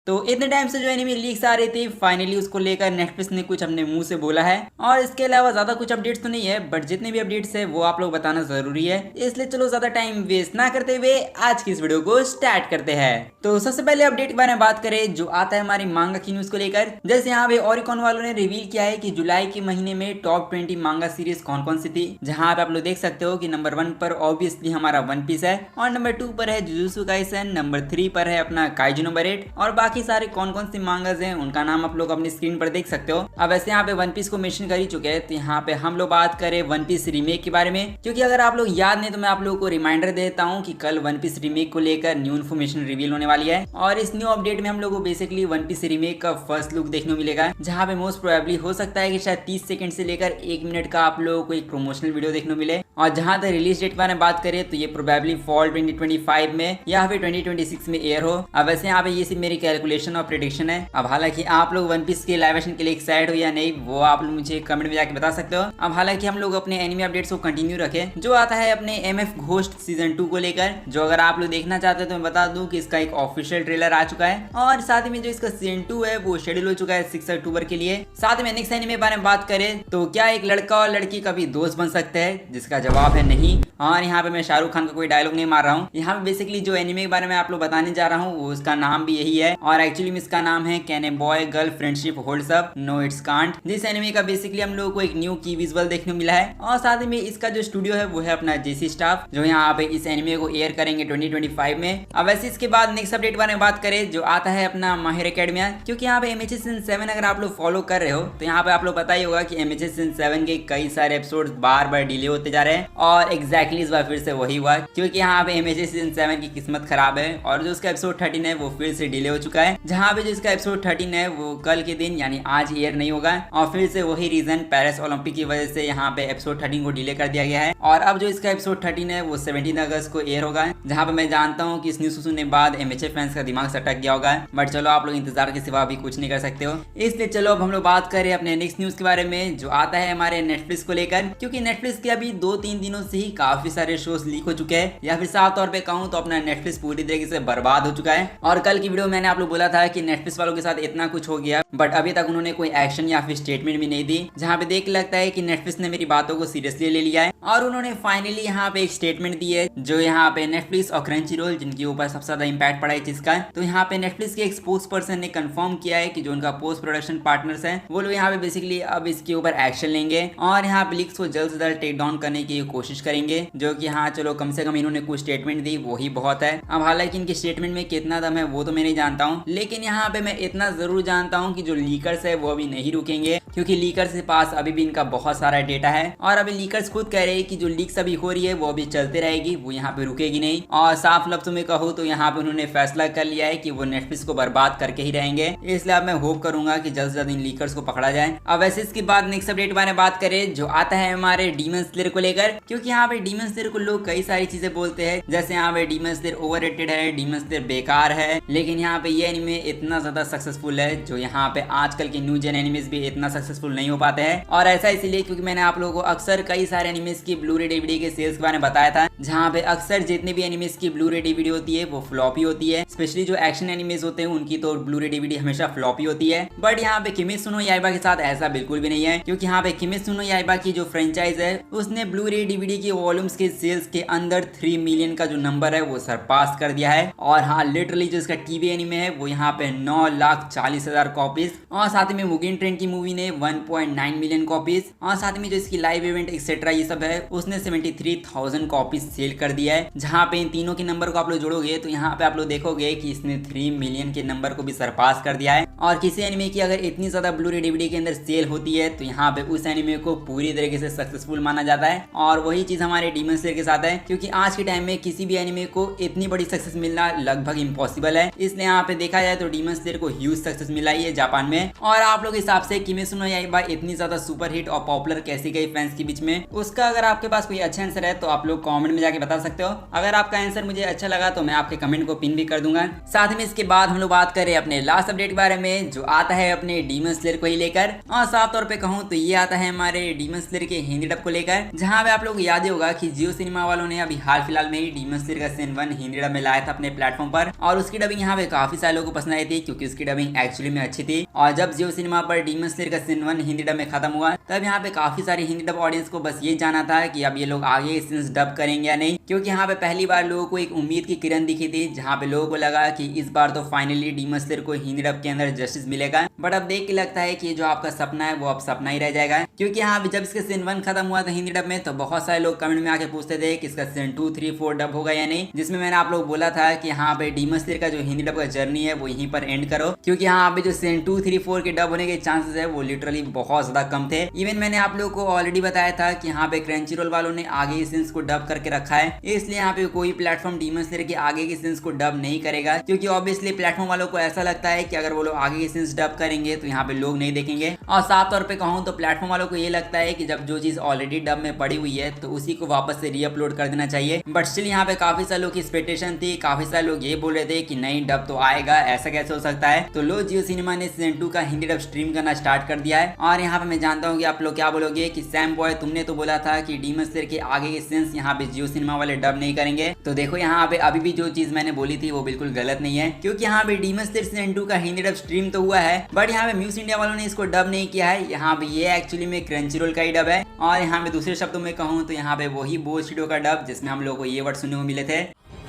तो इतने टाइम से जो एनिमे लीक्स आ रही थी, फाइनली उसको लेकर नेटफ्लिक्स ने कुछ अपने मुंह से बोला है। और इसके अलावा ज्यादा कुछ अपडेट्स तो नहीं है, बट जितने भी अपडेट्स है वो आप लोग बताना जरूरी है। इसलिए चलो ज्यादा टाइम वेस्ट ना करते हुए आज की इस वीडियो को स्टार्ट करते हैं। तो सबसे पहले अपडेट के बारे में बात करें जो आता है हमारी मांगा की न्यूज को लेकर। जैसे यहाँ पे ओरिकॉन वालों ने रिवील किया है कि जुलाई के महीने में टॉप 20 मांगा सीरीज कौन कौन सी थी, जहाँ पे आप लोग देख सकते हो कि नंबर 1 पर ऑब्वियसली हमारा वन पीस है, और नंबर 2 पर है जुजुत्सु काइसन, नंबर 3 पर है अपना काइजू नंबर 8, और बाकी सारे कौन कौन सी मांगाज हैं उनका नाम आप लोग अपनी स्क्रीन पर देख सकते हो। अब वैसे यहाँ पे वन पीस को मेंशन कर ही चुके हैं, तो यहाँ पे हम लोग बात करें वन पीस रीमेक के बारे में। क्योंकि अगर आप लोग याद नहीं तो मैं आप लोगों को रिमाइंडर देता हूँ कि कल वन पीस रीमेक को लेकर न्यू इन्फॉर्मेशन रिवील होने वाली है, और इस न्यू अपडेट में हम लोग को बेसिकली वन पीस रीमेक का फर्स्ट लुक देखने को मिलेगा, जहाँ पे मोस्ट प्रोबेबली हो सकता है कि शायद 30 सेकंड से लेकर 1 मिनट का आप लोगों को एक प्रमोशनल वीडियो देखने को मिले। और जहाँ तक रिलीज डेट के बारे में बात करें तो ये प्रोबेबली फॉल 2025 में या फिर 2026 में एयर हो। अब वैसे यहाँ पे ये सिर्फ मेरी कैलकुलेशन और प्रेडिक्शन है। अब हालांकि आप लोग वन पीस के लाइव एक्शन के लिए एक्साइटेड हो या नहीं वो आप लोग मुझे कमेंट में जाके बता सकते हो। अब हालांकि हम लोग अपने एनिमे अपडेट्स को कंटिन्यू रखें जो आता है अपने एमएफ घोस्ट सीजन 2 को लेकर, जो अगर आप लोग देखना चाहते हो तो मैं बता दूं कि इसका एक ऑफिशियल ट्रेलर आ चुका है, और साथ ही में जो इसका सीजन 2 है वो शेड्यूल हो चुका है 6 अक्टूबर के लिए। साथ में नेक्स्ट एनिमे के बारे में बात करें तो क्या एक लड़का और लड़की कभी दोस्त बन सकते हैं, जिसका जवाब है नहीं। और यहाँ पे मैं शाहरुख खान का कोई डायलॉग नहीं मार रहा हूँ। यहाँ पे बेसिकली जो एनिमे के बारे में आप लोग बताने जा रहा हूँ वो उसका नाम भी यही है, और एक्चुअली में इसका नाम है can a boy girl friendship holds up, no it's can't. जिस एनिमे का बेसिकली हम लोगों को एक न्यू की विजुअल देखने को मिला है, और साथ ही में इसका जो स्टूडियो है वो है अपना जेसी स्टाफ, जो यहाँ पे इस एनिमे को एयर करेंगे 2025 में। अब वैसे इसके बाद नेक्स्ट अपडेट के बारे में बात करें जो आता है अपना माहिर एकेडमिया। क्योंकि यहाँ पे एमएचए सीजन 7 अगर आप लोग फॉलो कर रहे हो तो यहाँ पे आप लोग पता ही होगा कि एमएचए सीजन 7 के कई सारे एपिसोड बार बार डिले होते जा रहे हैं, और एग्जैक्टली इस बार फिर से वही हुआ। क्योंकि यहाँ पे एमएचए सीजन 7 की किस्मत खराब है, और जो उसका एपिसोड 13 है वो फिर से डिले हो चुका है। जहाँ पे जो इसका एपिसोड 13 है वो कल के दिन यानी आज एयर नहीं होगा, और फिर से वही रीजन पेरिस ओलंपिक की वजह से यहाँ पे एपिसोड 13 को डिले कर दिया गया है। और अब जो इसका एपिसोड 13 है वो 17 अगस्त को एयर होगा, जहाँ पे मैं जानता हूँ कि इस न्यूज सुनने के बाद एमएचए फैंस का दिमाग सटक गया होगा, बट चलो आप लोग इंतजार के सिवा भी कुछ नहीं कर सकते हो। इसलिए चलो अब हम लोग बात करें अपने नेक्स्ट न्यूज के बारे में जो आता है हमारे नेटफ्लिक्स को लेकर। क्योंकि नेटफ्लिक्स के अभी 2-3 दिनों से ही काफी सारे शोज लीक हो चुके हैं, या फिर साफ तौर पे कहूँ तो अपना नेटफ्लिक्स पूरी तरीके से बर्बाद हो चुका है। और कल की वीडियो में मैंने आप लोग बोला था कि नेटफ्लिक्स वालों के साथ इतना कुछ हो गया, बट अभी तक उन्होंने कोई एक्शन या फिर स्टेटमेंट भी नहीं दी, जहाँ पे देख लगता है कि नेटफ्लिक्स ने मेरी बातों को सीरियसली ले लिया है, और उन्होंने फाइनली यहाँ पे एक स्टेटमेंट दी है जो यहाँ पे नेटफ्लिक्स और क्रंचीरोल जिनके ऊपर सबसे ज्यादा इंपैक्ट पड़ा है जिसका, तो यहाँ पे नेटफ्लिक्स के एक स्पोक्स पर्सन ने कंफर्म किया है कि जो उनका पोस्ट प्रोडक्शन पार्टनर्स हैं वो लोग यहाँ पे बेसिकली अब इसके ऊपर एक्शन लेंगे, और यहाँ पे लीक्स को जल्द से जल्द टेक डाउन करने की कोशिश करेंगे। जो कि हाँ चलो कम से कम इन्होंने कुछ स्टेटमेंट दी वही बहुत है। अब हालांकि इनके स्टेटमेंट में कितना दम है वो तो मैं नहीं जानता हूँ, लेकिन यहाँ पे मैं इतना जरूर जानता हूँ कि जो लीकर्स है वो अभी नहीं रुकेंगे, क्योंकि लीकर्स के पास अभी भी इनका बहुत सारा डेटा है, और अभी लीकर्स खुद कह रहे हैं कि जो लीक्स अभी हो रही है वो अभी चलते रहेगी, वो यहाँ पे रुकेगी नहीं। और साफ लफ्जों में कहूँ तो यहाँ पे उन्होंने फैसला कर लिया है कि वो नेटफ्लिक्स को बर्बाद करके ही रहेंगे। इसलिए अब मैं होप करूंगा कि जल्द से जल्द इन लीकर्स को पकड़ा जाए। अब वैसे इसके बाद नेक्स्ट अपडेट के बारे में बात करें जो आता है हमारे डीमन स्लेयर को लेकर। क्योंकि यहाँ पे डीमन स्लेयर को लोग कई सारी चीजें बोलते हैं, जैसे यहाँ पे डीमन स्लेयर ओवररेटेड है, डीमन स्लेयर बेकार है, लेकिन यहाँ पे ये एनिमे इतना ज्यादा सक्सेसफुल है जो यहाँ पे आजकल के न्यू जेन एनिमेस भी इतना सक्सेसफुल नहीं हो पाते हैं। और ऐसा इसलिए क्योंकि मैंने आप लोगों को अक्सर कई सारे एनिमेस की ब्लू रे डीवीडी के सेल्स के बारे में बताया था, जहाँ पे अक्सर जितने भी एनिमेस की ब्लू रे डीवीडी होती है वो फ्लॉपी होती है। स्पेशली जो एक्शन एनिमेस होते हैं उनकी तो ब्लू रे डीवीडी हमेशा फ्लॉपी होती है, बट यहाँ पे किमित्सु नो याइबा के साथ ऐसा बिल्कुल भी नहीं है। क्योंकि यहाँ पे किमित्सु नो याइबा की जो फ्रेंचाइज है उसने ब्लू रे डीवीडी के वॉल्यूम्स के सेल्स के अंदर 3 मिलियन का जो नंबर है वो सरपास कर दिया है। और हाँ लिटरली जो इसका टीवी एनिमे है वो यहाँ पे 9,40,000 कॉपीज, और साथ में मुगिन ट्रेन की मूवी ने 1.9 मिलियन कॉपीज, और साथ में जो इसकी लाइव इवेंट एक्सेट्रा ये सब है उसने 73,000 कॉपीज सेल कर दिया है। जहाँ पे इन तीनों के नंबर को आप लोग जोड़ोगे तो यहाँ पे आप लोग देखोगे कि इसने 3 मिलियन के नंबर को भी सरपास कर दिया है। और किसी एनिमे की अगर इतनी ज्यादा ब्लू रे डीवीडी के अंदर सेल होती है तो यहाँ पे उस एनिमे को पूरी तरीके से सक्सेसफुल माना जाता है, और वही चीज हमारे डीमन स्लेयर के साथ है। क्योंकि आज के टाइम में किसी भी एनिमे को इतनी बड़ी सक्सेस मिलना लगभग इम्पॉसिबल है। इसलिए यहाँ पे देखा जाए तो डीमन स्लेयर को ह्यूज सक्सेस मिला है जापान में। और आप लोग हिसाब से किमित्सु नो याइबा इतनी ज्यादा सुपर हिट और पॉपुलर कैसी गई फैंस के बीच में, उसका अगर आपके पास कोई अच्छा आंसर है तो आप लोग कमेंट में जाके बता सकते हो। अगर आपका आंसर मुझे अच्छा लगा तो मैं आपके कमेंट को पिन भी कर दूंगा। साथ में इसके बाद हम लोग बात करें अपने लास्ट अपडेट के बारे में, जो आता है अपने डीमन स्लेयर को ही लेकर। और साफ तौर पे कहूँ तो ये आता है हमारे डीमन स्लेयर के हिंदी डब को लेकर, जहाँ पे आप लोग याद ही होगा कि जियो सिनेमा वालों ने अभी हाल फिलहाल में ही डीमन स्लेयर का सीजन 1 हिंदी डब में लाया था अपने प्लेटफॉर्म पर, और उसकी डबिंग यहाँ पे काफी सारे लोगों को पसंद आई थी क्योंकि उसकी डबिंग एक्चुअली में अच्छी थी। और जब जियो सिनेमा पर डीमन स्लेयर का सीजन 1 हिंदी डब में खत्म हुआ तब यहाँ पे काफी सारी हिंदी डब ऑडियंस को बस ये जाना था कि अब ये लोग आगे सीन्स डब करेंगे या नहीं, क्योंकि यहाँ पे पहली बार लोगों को एक उम्मीद की किरण दिखी थी, जहाँ पे लोगों को लगा कि इस बार तो फाइनली डीमन स्लेयर को हिंदी डब के अंदर जस्टिस मिलेगा। बट अब देख के लगता है कि जो आपका सपना है वो अब सपना ही रह जाएगा, क्योंकि यहाँ पे जब इसका सीजन 1 खत्म हुआ था हिंदी डब में तो बहुत सारे लोग कमेंट में आके पूछते थे कि इसका सीजन 2, 3, 4 डब होगा या नहीं, जिसमें मैंने आप लोग बोला था कि यहाँ पे डीमन स्लेयर का जो हिंदी डब का जर्नी है वो यहीं पर एंड करो, क्योंकि यहाँ पे जो सीजन 2, 3, 4 के डब होने के चांसेस है वो लिटरली बहुत ज्यादा कम थे। इवन मैंने आप लोग को ऑलरेडी बताया था कि यहाँ पे क्रंचीरोल वालों ने आगे सीन्स को डब करके रखा है, इसलिए यहाँ पे कोई प्लेटफॉर्म डीमन स्लेयर के आगे के सीन्स को डब नहीं करेगा, क्योंकि ऑब्वियसली प्लेटफॉर्म वालों को ऐसा लगता है कि अगर वो लोग आगे के सीन्स डब करेंगे तो यहाँ पे लोग नहीं देखेंगे। और साफ तौर पे कहूँ तो प्लेटफॉर्म वालों को ये लगता है कि जब जो चीज ऑलरेडी डब में पड़ी हुई है तो उसी को वापस से रीअपलोड कर देना चाहिए। बट स्टिल यहाँ पे काफी सारे लोग की एक्सपेक्टेशन थी, काफी सारे लोग ये बोल रहे थे कि नहीं डब तो आएगा, ऐसा कैसे हो सकता है। तो लो जियो सिनेमा ने सीजन 2 का हिंदी डब स्ट्रीम करना स्टार्ट कर दिया है। और यहाँ पे मैं जानता हूँ कि आप लोग क्या बोलोगे कि सैम बॉय तुमने तो बोला था कि डीमन स्लेयर के आगे के सीन्स यहाँ पे जियो सिनेमा वाले डब नहीं करेंगे। तो देखो यहाँ पे अभी भी जो चीज मैंने बोली थी वो बिल्कुल गलत नहीं है, क्योंकि यहाँ पे डीमन स्लेयर सीजन 2 का हिंदी डब स्ट्रीम तो हुआ है, बट यहाँ पे म्यूज इंडिया वालों ने इसको डब नहीं किया है। यहाँ पे ये एक्चुअली में क्रंचीरोल का ही डब है। और यहाँ पे दूसरे शब्दों में कहूँ तो यहाँ पे वही बोस स्टूडियो का डब जिसमें हम लोग को ये वर्ड सुनने को मिले थे,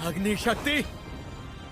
अग्नि शक्ति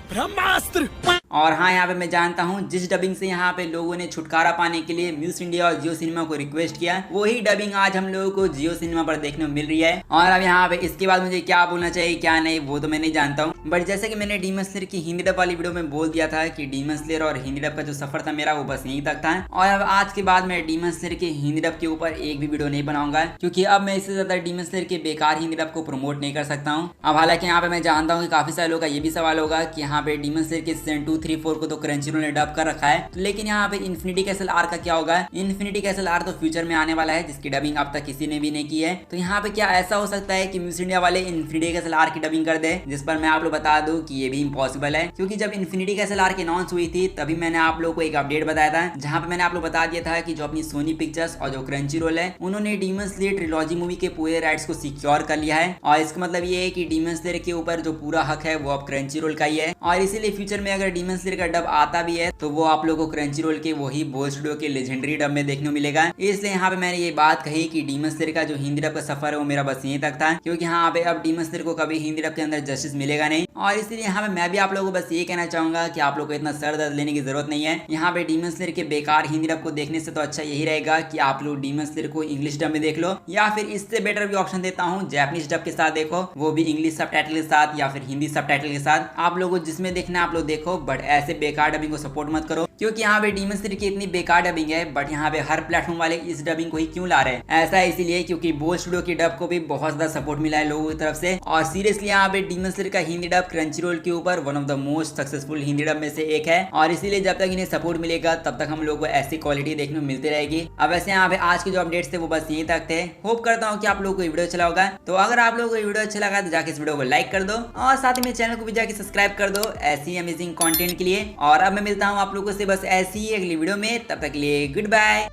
ब्रह्मास्त्र। और हाँ यहाँ पे मैं जानता हूँ जिस डबिंग से यहाँ पे लोगों ने छुटकारा पाने के लिए म्यूज इंडिया और जियो सिनेमा को रिक्वेस्ट किया, वही डबिंग आज हम लोगों को जियो सिनेमा पर देखने को मिल रही है। और अब यहाँ पे इसके बाद मुझे क्या बोलना चाहिए क्या नहीं वो तो मैं नहीं जानता हूँ, बट जैसे कि मैंने डीमन स्लेयर की हिंदी डब वाली वीडियो में बोल दिया था कि डीमन स्लेयर और हिंदी डब का जो सफर था मेरा वो बस यहीं तक था। और अब आज के बाद मैं डीमन स्लेयर के हिंदी डब के ऊपर एक भी वीडियो नहीं बनाऊंगा, क्योंकि अब मैं इससे ज्यादा डीमन स्लेयर के बेकार हिंदी डब को प्रमोट नहीं कर सकता हूँ। अब हालांकि यहाँ पे मैं जानता हूँ कि काफी सारे लोगों का ये भी सवाल होगा कि यहाँ पे डीमन स्लेयर के सीजन 2, 3, 4 को तो क्रंचीरोल ने डब कर रखा है, तो लेकिन यहाँ पे इन्फिनिटी कैसल आर का क्या होगा। इन्फिनिटी कैसल आर तो फ्यूचर में आने वाला है, जिसकी डबिंग अब तक किसी ने भी नहीं की है। तो यहाँ पे क्या ऐसा हो सकता है कि म्यूज इंडिया वाले इन्फिनिटी कैसल आर की डबिंग कर दे, जिस पर मैं आप लोग बता दूं कि ये भी इम्पॉसिबल है, क्योंकि जब इन्फिनिटी कैसल आर की अनाउंस हुई थी तभी मैंने आप लोग को एक अपडेट बताया था, जहाँ पे मैंने आप लोग बता दिया था कि जो अपनी सोनी पिक्चर्स और जो क्रंचीरोल है उन्होंने डीमन स्लेयर ट्रिलॉजी मूवी के पूरे राइट्स को सिक्योर कर लिया है। और इसका मतलब ये है कि डीमन स्लेयर के ऊपर जो पूरा हक है वो अब क्रंचीरोल का ही है। और इसीलिए फ्यूचर में अगर डीमन स्लेयर का डब आता भी है तो वो आप लोगों को क्रंचीरोल के वही बोस स्टूडियो के लेजेंडरी डब में देखने को मिलेगा। इसलिए यहाँ पे मैंने ये बात कही कि डीमन स्लेयर का जो हिंदी डब का सफर है वो मेरा बस यहीं तक था, क्योंकि यहाँ पे अब डीमन स्लेयर को कभी हिंदी डब के अंदर जस्टिस मिलेगा नहीं। और इसलिए यहाँ पे मैं भी आप लोगों को बस ये कहना चाहूंगा कि आप लोग को इतना सर दर्द लेने की जरूरत नहीं है। यहाँ पे डीमन स्लेयर के बेकार हिंदी डब को देखने से तो अच्छा यही रहेगा कि आप लोग डीमन स्लेयर को इंग्लिश डब में देख लो, या फिर इससे बेटर भी ऑप्शन देता हूँ जैपनीज डब के साथ देखो, वो भी इंग्लिश सबटाइटल के साथ या फिर हिंदी सबटाइटल के साथ। आप लोगों को जिसमें देखना आप लोग देखो, बट ऐसे बेकार डबिंग को सपोर्ट मत करो, क्योंकि यहाँ पे डीमन स्लेयर की इतनी बेकार डबिंग है, बट यहाँ पे हर प्लेटफॉर्म वाले इस डबिंग को ही क्यों ला रहे हैं। ऐसा है इसीलिए क्योंकि बोस स्टूडियो की डब को भी बहुत ज्यादा सपोर्ट मिला है लोगों की तरफ से। और सीरियसली यहाँ पे डीमन स्लेयर का हिंदी डब क्रंचीरोल के ऊपर one of the most successful Hindi dub में से एक है। और इसीलिए जब तक इन्हें सपोर्ट मिलेगा तब तक हम लोग को ऐसी क्वालिटी देखने को मिलती रहेगी। अब वैसे यहाँ पे आज के जो अपडेट्स थे वो बस यहीं तक थे। होप करता हूँ कि आप लोगों को वीडियो अच्छा होगा। तो अगर आप लोगों को वीडियो अच्छा लगा तो जाके इस वीडियो को लाइक कर दो और साथ ही मेरे चैनल को भी जाके सब्सक्राइब कर दो ऐसी अमेजिंग कंटेंट के लिए। और अब मैं मिलता हूँ आप लोगों से बस ऐसी ही अगली वीडियो में, तब तक के लिए गुड बाय।